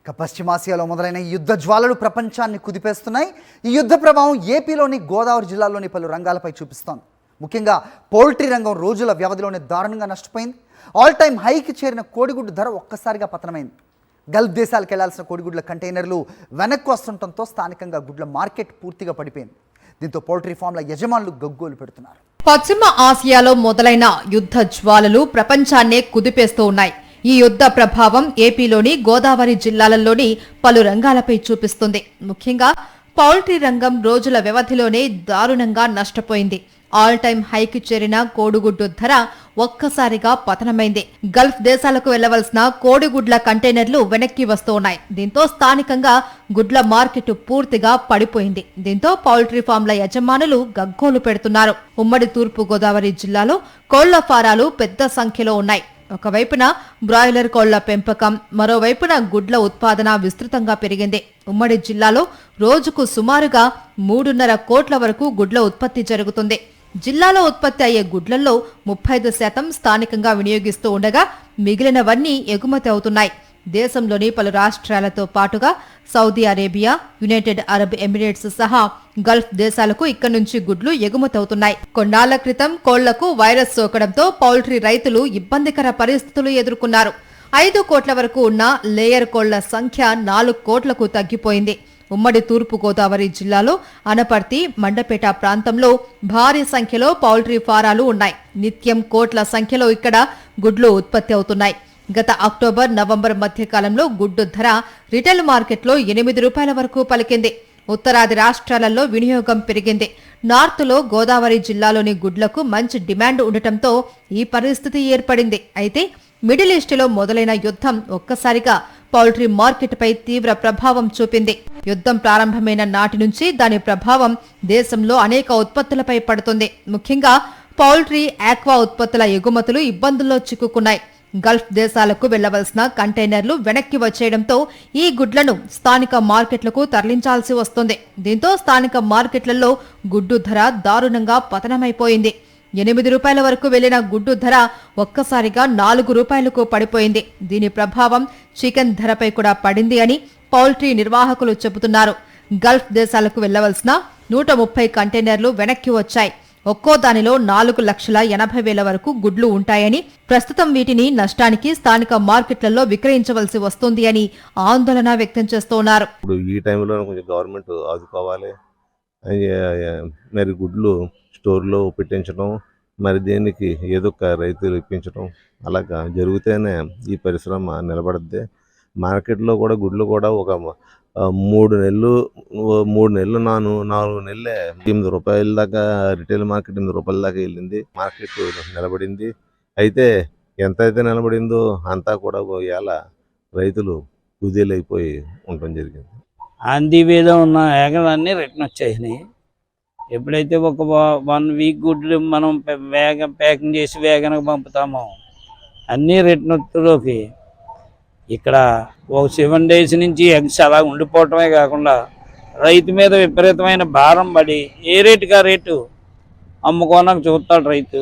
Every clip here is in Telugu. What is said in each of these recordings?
ఇక పశ్చిమాసియాలో మొదలైన ఈ యుద్ధ జ్వాలలు ప్రపంచాన్ని కుదిపేస్తున్నాయి. ఈ యుద్ధ ప్రభావం ఏపీలోని గోదావరి జిల్లాలోని పలు రంగాలపై చూపిస్తోంది. ముఖ్యంగా పౌల్ట్రీ రంగం రోజుల వ్యవధిలోనే దారుణంగా నష్టపోయింది. ఆల్ టైమ్ హైకి చేరిన కోడిగుడ్డు ధర ఒక్కసారిగా పతనమైంది. గల్ఫ్ దేశాలకు వెళ్లాల్సిన కోడిగుడ్ల కంటైనర్లు వెనక్కి వస్తుండటంతో స్థానికంగా గుడ్ల మార్కెట్ పూర్తిగా పడిపోయింది. దీంతో పౌల్ట్రీ ఫామ్ల యజమానులు గగ్గోలు పెడుతున్నారు. పశ్చిమ ఆసియాలో మొదలైన యుద్ధ జ్వాలలు ప్రపంచాన్నే కుదిపేస్తూ ఉన్నాయి. ఈ యుద్ధ ప్రభావం ఏపీలోని గోదావరి జిల్లాలలోని పలు రంగాలపై చూపిస్తుంది. ముఖ్యంగా పౌల్ట్రీ రంగం రోజుల వ్యవధిలోనే దారుణంగా నష్టపోయింది. ఆల్ టైమ్ హైకి చేరిన కోడిగుడ్డు ధర ఒక్కసారిగా పతనమైంది. గల్ఫ్ దేశాలకు వెళ్లవలసిన కోడిగుడ్ల కంటైనర్లు వెనక్కి వస్తూ ఉన్నాయి. దీంతో స్థానికంగా గుడ్ల మార్కెట్ పూర్తిగా పడిపోయింది. దీంతో పౌల్ట్రీ ఫామ్ల యజమానులు గగ్గోలు పెడుతున్నారు. ఉమ్మడి తూర్పు గోదావరి జిల్లాలో కోళ్ల ఫారాలు పెద్ద సంఖ్యలో ఉన్నాయి. ఒకవైపున బ్రాయిలర్ కోళ్ల పెంపకం, మరోవైపున గుడ్ల ఉత్పాదన విస్తృతంగా పెరిగింది. ఉమ్మడి జిల్లాలో రోజుకు సుమారుగా 3.5 కోట్ల వరకు గుడ్ల ఉత్పత్తి జరుగుతుంది. జిల్లాలో ఉత్పత్తి అయ్యే గుడ్లలో 35% స్థానికంగా వినియోగిస్తూ ఉండగా మిగిలినవన్నీ ఎగుమతి అవుతున్నాయి. దేశంలోని పలు రాష్ట్రాలతో పాటుగా Saudi Arabia, United Arab Emirates సహా గల్ఫ్ దేశాలకు ఇక్కడి నుంచి గుడ్లు ఎగుమతవుతున్నాయి. కొన్నాళ్ల క్రితం కోళ్లకు వైరస్ సోకడంతో పౌల్ట్రీ రైతులు ఇబ్బందికర పరిస్థితులు ఎదుర్కొన్నారు. 5 కోట్ల వరకు ఉన్న లేయర్ కోళ్ల సంఖ్య 4 కోట్లకు తగ్గిపోయింది. ఉమ్మడి తూర్పు గోదావరి జిల్లాలో అనపర్తి, మండపేట ప్రాంతంలో భారీ సంఖ్యలో పౌల్ట్రీ ఫారాలు ఉన్నాయి. నిత్యం కోట్ల సంఖ్యలో ఇక్కడ గుడ్లు ఉత్పత్తి అవుతున్నాయి. గత అక్టోబర్, నవంబర్ మధ్య కాలంలో గుడ్డు ధర రిటైల్ మార్కెట్లో 8 రూపాయల వరకు పలికింది. ఉత్తరాది రాష్ట్రాలలో వినియోగం పెరిగింది. నార్త్లో గోదావరి జిల్లాలోని గుడ్లకు మంచి డిమాండ్ ఉండటంతో ఈ పరిస్థితి ఏర్పడింది. అయితే మిడిల్ ఈస్టులో మొదలైన యుద్ధం ఒక్కసారిగా పౌల్ట్రీ మార్కెట్పై తీవ్ర ప్రభావం చూపింది. యుద్ధం ప్రారంభమైన నాటి నుంచి దాని ప్రభావం దేశంలో అనేక ఉత్పత్తులపై పడుతుంది. ముఖ్యంగా పౌల్ట్రీ, ఆక్వా ఉత్పత్తుల ఎగుమతులు ఇబ్బందుల్లో చిక్కుకున్నాయి. గల్ఫ్ దేశాలకు వెళ్లవలసిన కంటైనర్లు వెనక్కి వచ్చేయడంతో ఈ గుడ్లను స్థానిక మార్కెట్లకు తరలించాల్సి వస్తుంది. దీంతో స్థానిక మార్కెట్లలో గుడ్డు ధర దారుణంగా పతనమైపోయింది. 8 రూపాయల వరకు వెళ్లిన గుడ్డు ధర ఒక్కసారిగా 4 రూపాయలకు పడిపోయింది. దీని ప్రభావం చికెన్ ధరపై కూడా పడింది అని పౌల్ట్రీ నిర్వాహకులు చెబుతున్నారు. గల్ఫ్ దేశాలకు వెళ్లవలసిన 130 కంటైనర్లు వెనక్కి వచ్చాయి. ఒక్కో దానిలో 4,80,000 వరకు గుడ్లు ఉంటాయని, ప్రస్తుతం వీటిని నష్టానికి స్థానిక మార్కెట్లలో విక్రయించవలసి వస్తుంది అని ఆందోళన వ్యక్తం చేస్తున్నారు. ఇప్పుడు ఈ టైంలో కొంచెం గవర్నమెంట్ ఆదుకోవాలి. మరి గుడ్లు స్టోర్లో పెట్టించడం, మరి దీనికి ఏదో ఒక రైతులు ఇప్పించడం అలాగా జరిగితేనే ఈ పరిశ్రమ నిలబడద్ది. మార్కెట్లో కూడా గుడ్లు కూడా ఒక 3 నెలలు 4 నెలలే 8 రూపాయల దాకా రిటైల్ మార్కెట్ 8 రూపాయల దాకా వెళ్ళింది. మార్కెట్ నిలబడింది. అయితే ఎంత అయితే నిలబడిందో అంతా కూడా ఇవాళ రైతులు కుదేలైపోయి ఉండటం జరిగింది. ఆంధీ మీద ఉన్న ఏగలన్నీ రిటర్న్ వచ్చేసినాయి. ఎప్పుడైతే ఒక 1 వీక్ గుడ్లు మనం ప్యాకింగ్ చేసి వేగనకు పంపుతామో అన్నీ రిటర్న్ వచ్చేలోకి ఇక్కడ ఒక 7 డేస్ నుంచి ఎగ్స్ అలా ఉండిపోవటమే కాకుండా రైతు మీద విపరీతమైన భారం పడి ఏ రేటుగా రేటు అమ్ముకోవడానికి చూస్తాడు రైతు.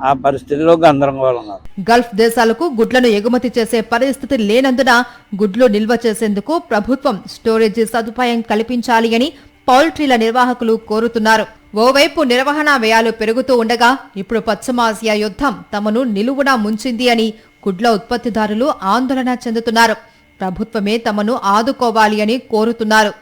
ఆ పరిస్థితిలో గందరగోళం ఉన్నారు. గల్ఫ్ దేశాలకు గుడ్లను ఎగుమతి చేసే పరిస్థితి లేనందున గుడ్లు నిల్వ చేసేందుకు ప్రభుత్వం స్టోరేజీ సదుపాయం కల్పించాలి అని పౌల్ట్రీల నిర్వాహకులు కోరుతున్నారు. ఓవైపు నిర్వహణ వ్యయాలు పెరుగుతూ ఉండగా ఇప్పుడు పశ్చిమాసియా యుద్ధం తమను నిలువునా ముంచింది అని గుడ్ల ఉత్పత్తిదారులు ఆందోళన చెందుతున్నారు. ప్రభుత్వమే తమను ఆదుకోవాలి అని కోరుతున్నారు.